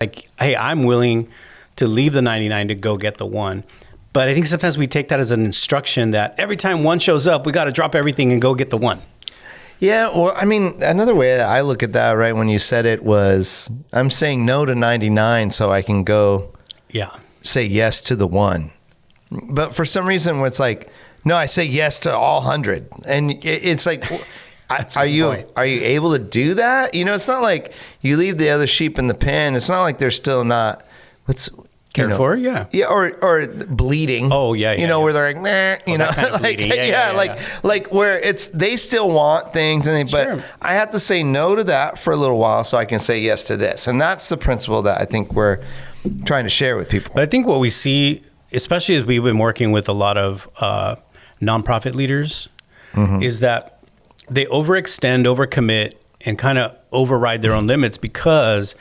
like, hey, I'm willing to leave the 99 to go get the one. But I think sometimes we take that as an instruction that every time one shows up, we got to drop everything and go get the one. Yeah, well, I mean, another way that I look at that, right, when you said it was, I'm saying no to 99 so I can go say yes to the one. But for some reason, it's like, no, I say yes to all 100. And it's like, are you able to do that? You know, it's not like you leave the other sheep in the pen. It's not like they're still not, cared for, yeah, or bleeding. Oh yeah, you know, where they're like, meh, you know, kind of like bleeding. like where it's they still want things, but I have to say no to that for a little while so I can say yes to this, and that's the principle that I think we're trying to share with people. But I think what we see, especially as we've been working with a lot of nonprofit leaders, is that they overextend, overcommit, and kind of override their own limits because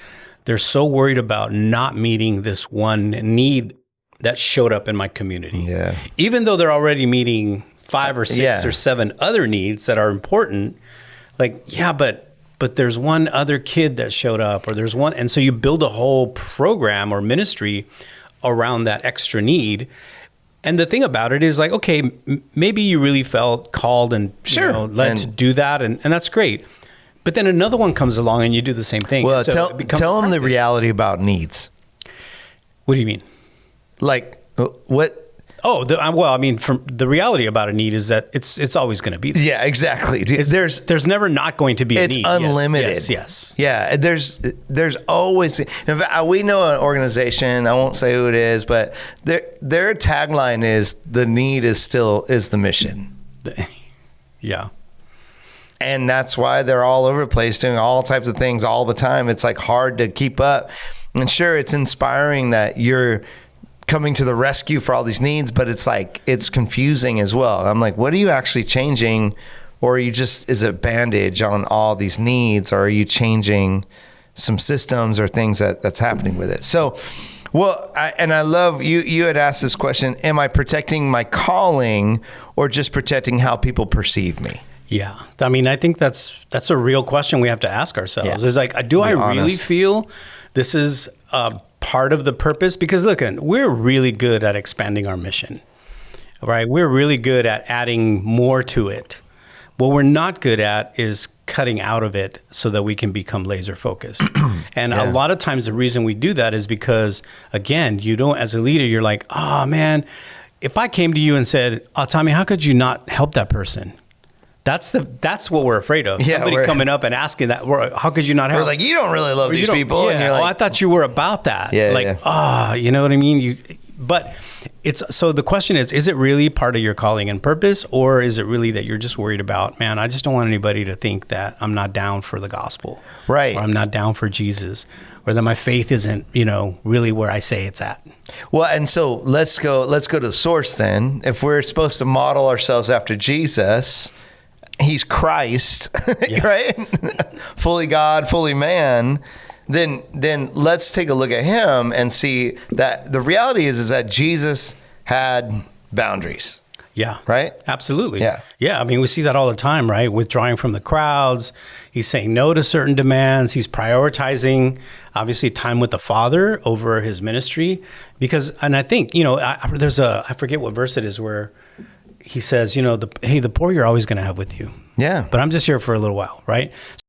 they're so worried about not meeting this one need that showed up in my community. Yeah. Even though they're already meeting 5 or 6 or 7 other needs that are important, like, but there's one other kid that showed up, or there's one. And so you build a whole program or ministry around that extra need. And the thing about it is like, okay, maybe you really felt called and led to do that. And that's great. But then another one comes along and you do the same thing. Well, so tell them the reality about needs. What do you mean? Like what? Oh, well, I mean, from the reality about a need is that it's always going to be there. Yeah, exactly. There's never not going to be a need. It's unlimited. Yes. Yeah, there's always. In fact, we know an organization. I won't say who it is, but their tagline is "The need is the mission." Yeah. And that's why they're all over the place doing all types of things all the time. It's like hard to keep up. And sure, it's inspiring that you're coming to the rescue for all these needs, but it's like, it's confusing as well. I'm like, what are you actually changing? Or are you just, is it bandage on all these needs? Or are you changing some systems or things that's happening with it? So, well, I love, you had asked this question, am I protecting my calling or just protecting how people perceive me? Yeah. I mean, I think that's a real question we have to ask ourselves. Yeah. It's like, do I really feel this is part of the purpose? Because look, we're really good at expanding our mission, right? We're really good at adding more to it. What we're not good at is cutting out of it so that we can become laser focused. And a lot of times the reason we do that is because, again, you don't, as a leader, you're like, oh man, if I came to you and said, oh, Tommy, how could you not help that person? That's what we're afraid of. Yeah, somebody coming up and asking that, how could you not help? We're like, you don't really love these people. Yeah, and you're like, I thought you were about that. Yeah, you know what I mean? But so the question is it really part of your calling and purpose, or is it really that you're just worried about, man, I just don't want anybody to think that I'm not down for the gospel. Right. Or I'm not down for Jesus, or that my faith isn't, really where I say it's at. Well, and so let's go to the source then. If we're supposed to model ourselves after Jesus, he's Christ, right? Fully God, fully man. Then let's take a look at him and see that the reality is that Jesus had boundaries. Yeah. Right? Absolutely. Yeah. Yeah. I mean, we see that all the time, right? Withdrawing from the crowds. He's saying no to certain demands. He's prioritizing, obviously, time with the Father over his ministry. And I think, I forget what verse it is where he says, the poor you're always going to have with you. Yeah. But I'm just here for a little while, right?